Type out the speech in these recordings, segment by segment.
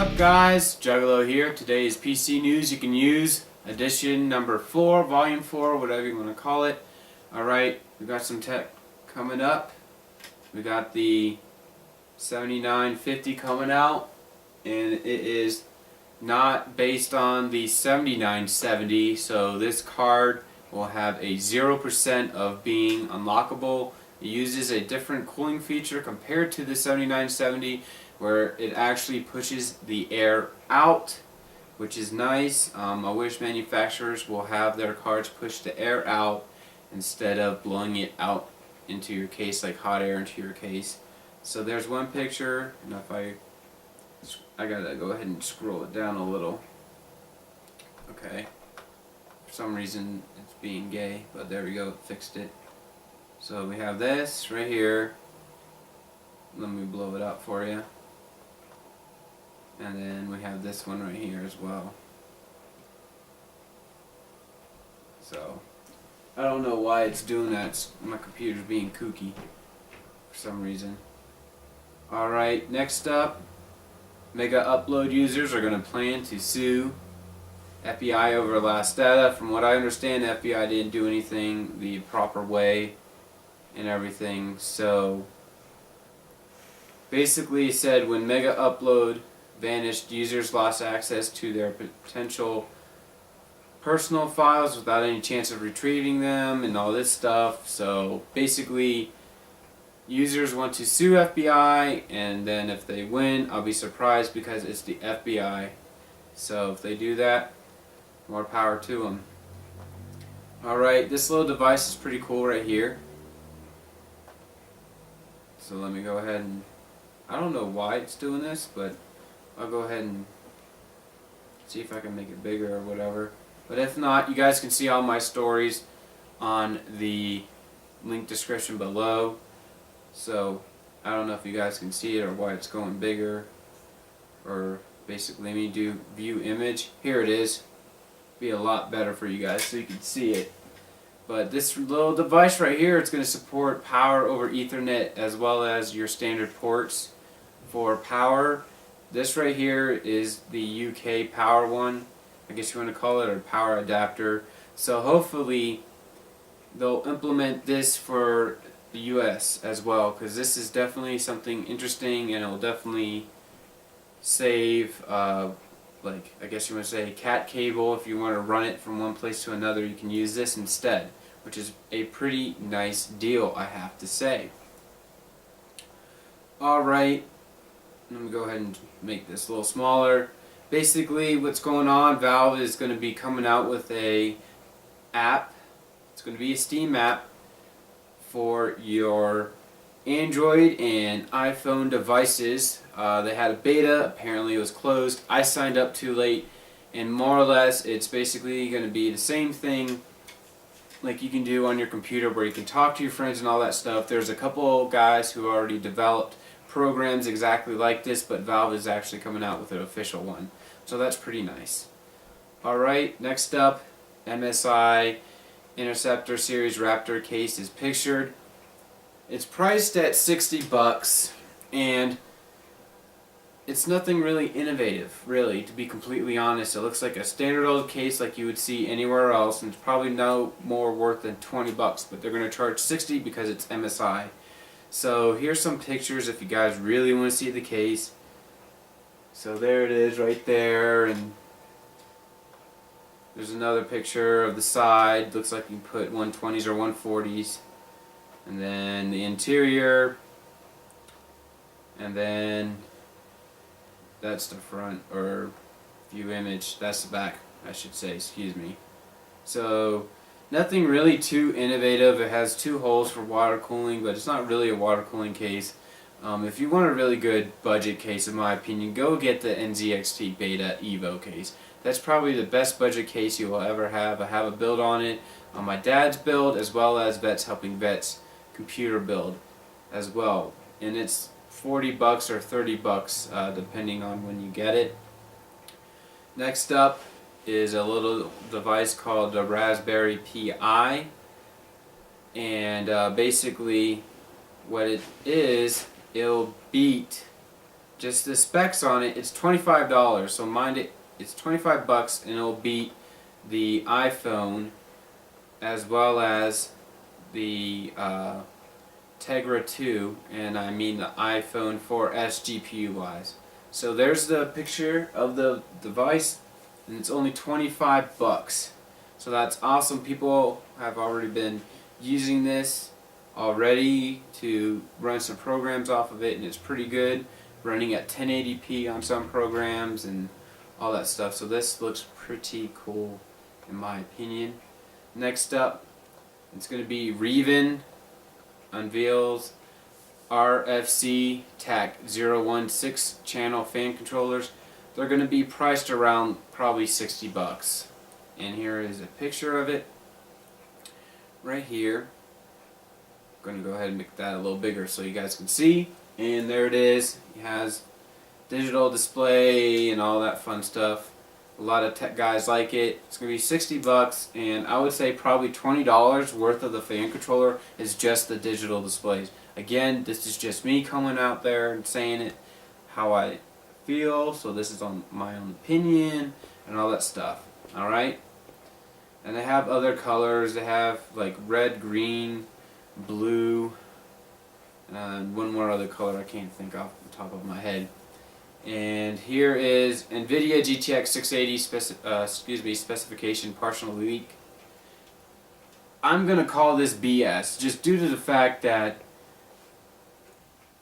What's up guys, Juggalo here. Today's PC news you can use, edition number 4, volume 4, whatever you want to call it. Alright, we got some tech coming up. We got the 7950 coming out, and it is not based on the 7970, so this card will have a 0% of being unlockable. It uses a different cooling feature compared to the 7970, where it actually pushes the air out, which is nice. I wish manufacturers will have their cards push the air out instead of blowing it out into your case, like hot air into your case. So there's one picture, and if I gotta go ahead and scroll it down a little. Okay, for some reason it's being gay, but there we go, fixed it. So we have this right here. Let me blow it up for you. And then we have this one right here as well. So I don't know why it's doing that. My computer's being kooky for some reason. Alright, next up, MegaUpload users are going to plan to sue FBI over last data. From what I understand, FBI didn't do anything the proper way and everything. So basically it said when MegaUpload vanished, users lost access to their potential personal files without any chance of retrieving them and all this stuff. So basically users want to sue FBI, and then if they win, I'll be surprised because it's the FBI. So if they do that, more power to them. Alright, this little device is pretty cool right here. So let me go ahead and, I don't know why it's doing this, but I'll go ahead and see if I can make it bigger or whatever. But if not, you guys can see all my stories on the link description below. So I don't know if you guys can see it or why it's going bigger. Or basically, let me do view image. Here it is. Be a lot better for you guys so you can see it. But this little device right here, it's going to support power over Ethernet as well as your standard ports for power. This right here is the UK power one, I guess you want to call it, or power adapter. So hopefully they'll implement this for the US as well, because this is definitely something interesting, and it'll definitely save, like I guess you want to say cat cable. If you want to run it from one place to another, you can use this instead, which is a pretty nice deal, I have to say. Alright. Let me go ahead and make this a little smaller. Basically what's going on, Valve is going to be coming out with a app. It's going to be a Steam app for your Android and iPhone devices. They had a beta, apparently it was closed. I signed up too late, and more or less it's basically going to be the same thing like you can do on your computer, where you can talk to your friends and all that stuff. There's a couple guys who already developed programs exactly like this, but Valve is actually coming out with an official one, so that's pretty nice. Alright, next up, MSI Interceptor series Raptor case is pictured. It's priced at $60, and it's nothing really innovative, really, to be completely honest. It looks like a standard old case like you would see anywhere else, and it's probably no more worth than $20, but they're going to charge $60 because it's MSI. So here's some pictures if you guys really want to see the case. So there it is right there, and there's another picture of the side. Looks like you put 120s or 140s. And then the interior, and then that's the front, or view image. That's the back, I should say, excuse me. So nothing really too innovative. It has 2 holes for water cooling, but it's not really a water cooling case. If you want a really good budget case, in my opinion, go get the NZXT Beta Evo case. That's probably the best budget case you will ever have. I have a build on it, on my dad's build, as well as Vets Helping Vets computer build as well. And it's $40 or $30 depending on when you get it. Next up is a little device called the Raspberry Pi, and basically what it is, it'll beat just the specs on it, it's $25. So mind it, it's 25 bucks, and it'll beat the iPhone as well as the Tegra 2, and I mean the iPhone 4S GPU wise. So there's the picture of the device, and it's only 25 bucks. So that's awesome. People have already been using this already to run some programs off of it, and it's pretty good, running at 1080p on some programs and all that stuff. So this looks pretty cool in my opinion. Next up, it's going to be Reeven Unveils RFC TAC 016 channel fan controllers. They're going to be priced around probably 60 bucks. And here is a picture of it right here. I'm going to go ahead and make that a little bigger so you guys can see. And there it is. It has digital display and all that fun stuff. A lot of tech guys like it. It's going to be 60 bucks, and I would say probably $20 worth of the fan controller is just the digital displays. Again, this is just me coming out there and saying it how I feel, so this is on my own opinion and all that stuff. Alright? And they have other colors. They have like red, green, blue, and one more other color I can't think off the top of my head. And here is NVIDIA GTX 680 specification partial leak. I'm gonna call this BS just due to the fact that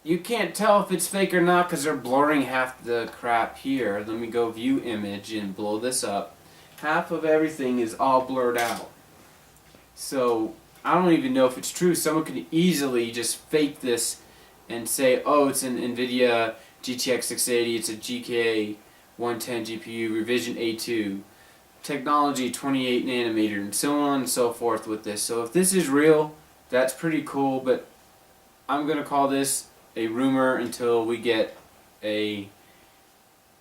you can't tell if it's fake or not because they're blurring half the crap here. Let me go view image and blow this up. Half of everything is all blurred out. So I don't even know if it's true. Someone could easily just fake this and say, oh, it's an NVIDIA GTX 680, it's a GK 110 GPU, revision A2, technology 28 nanometer, and so on and so forth with this. So if this is real, that's pretty cool, but I'm going to call this a rumor until we get a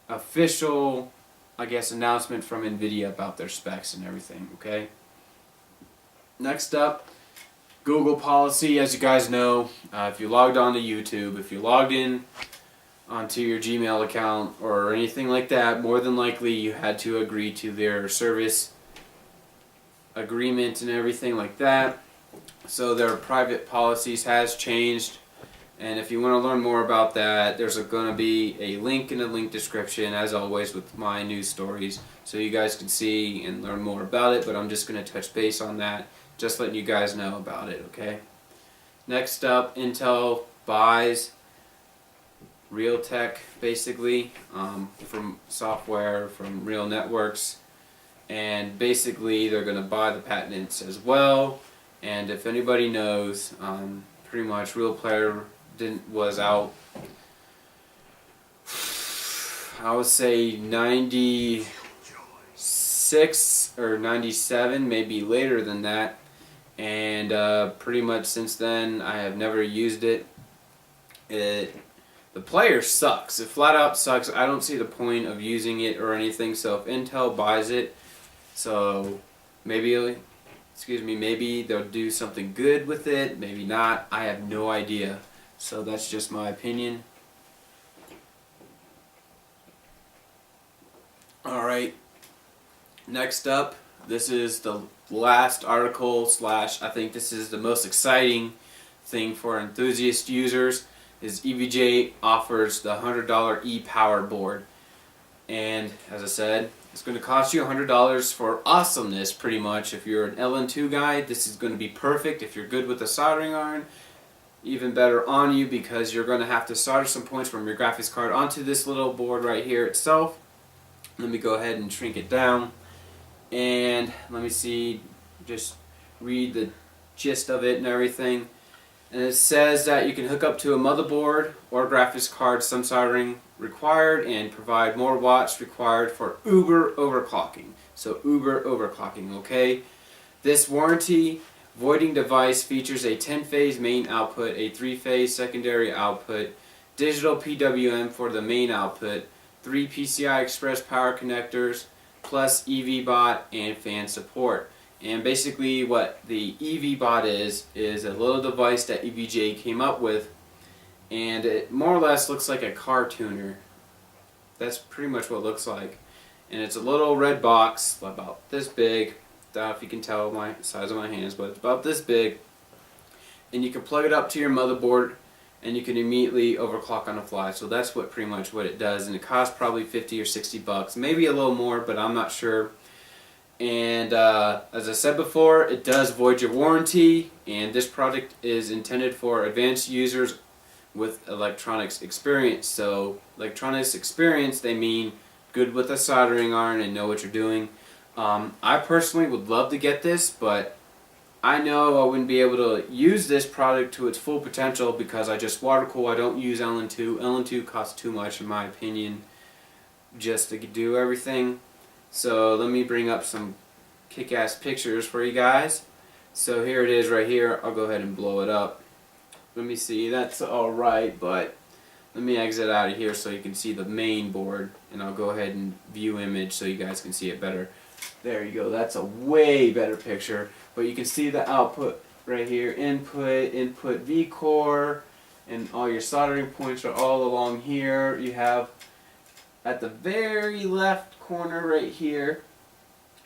official, I guess, announcement from NVIDIA about their specs and everything, okay? Next up, Google policy. As you guys know, if you logged on to YouTube, if you logged in onto your Gmail account or anything like that, more than likely you had to agree to their service agreement and everything like that. So their private policies has changed, and if you want to learn more about that, there's going to be a link in the link description, as always with my news stories, so you guys can see and learn more about it. But I'm just going to touch base on that, just letting you guys know about it, okay? Next up, Intel buys Realtek, basically, from software from RealNetworks, and basically they're going to buy the patents as well. And if anybody knows, pretty much RealPlayer was out, I would say 96 or 97, maybe later than that, and pretty much since then I have never used it. The player sucks. It flat out sucks. I don't see the point of using it or anything. So if Intel buys it, so maybe they'll do something good with it. Maybe not. I have no idea. So that's just my opinion. Alright. Next up, this is the last article / I think this is the most exciting thing for enthusiast users. Is EVGA offers the $100 EPower board, and as I said, it's going to cost you $100 for awesomeness. Pretty much, if you're an LN2 guy, this is going to be perfect. If you're good with a soldering iron, even better on you, because you're going to have to solder some points from your graphics card onto this little board right here itself. Let me go ahead and shrink it down, and let me see, just read the gist of it and everything. And it says that you can hook up to a motherboard or graphics card, some soldering required, and provide more watts required for uber overclocking. So uber overclocking, okay? This warranty voiding device features a 10-phase main output, a 3-phase secondary output, digital PWM for the main output, 3 PCI Express power connectors, plus EVBot and fan support. And basically what the EVBot is a little device that EVGA came up with, and it more or less looks like a car tuner. That's pretty much what it looks like. And it's a little red box about this big. I don't know if you can tell my size of my hands, but it's about this big. And you can plug it up to your motherboard and you can immediately overclock on the fly. So that's what pretty much what it does, and it costs probably 50 or 60 bucks, maybe a little more, but I'm not sure. And as I said before, it does void your warranty, and this product is intended for advanced users with electronics experience. So electronics experience, they mean good with a soldering iron and know what you're doing. I personally would love to get this, but I know I wouldn't be able to use this product to its full potential because I just water cool. I don't use LN2. LN2 costs too much in my opinion just to do everything. So let me bring up some kick-ass pictures for you guys. So here it is right here. I'll go ahead and blow it up. Let me see. That's alright, but let me exit out of here so you can see the main board, and I'll go ahead and view image so you guys can see it better. There you go. That's a way better picture. But you can see the output right here. Input V-core, and all your soldering points are all along here. You have at the very left corner right here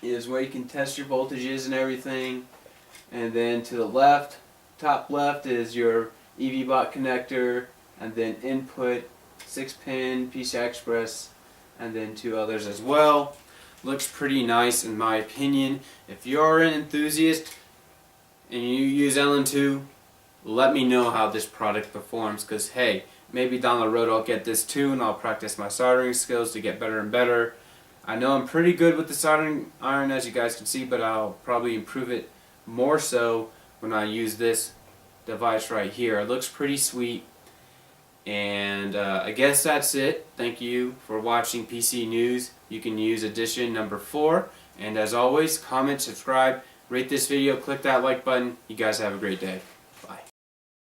is where you can test your voltages and everything. And then to the left, top left, is your EVGA connector, and then input, 6-pin PCI Express, and then 2 others as well. Looks pretty nice in my opinion. If you're an enthusiast and you use LN2, let me know how this product performs, because hey, maybe down the road I'll get this too and I'll practice my soldering skills to get better and better. I know I'm pretty good with the soldering iron, as you guys can see, but I'll probably improve it more so when I use this device right here. It looks pretty sweet. And I guess that's it. Thank you for watching PC News. You can use edition number 4. And as always, comment, subscribe, rate this video, click that like button. You guys have a great day.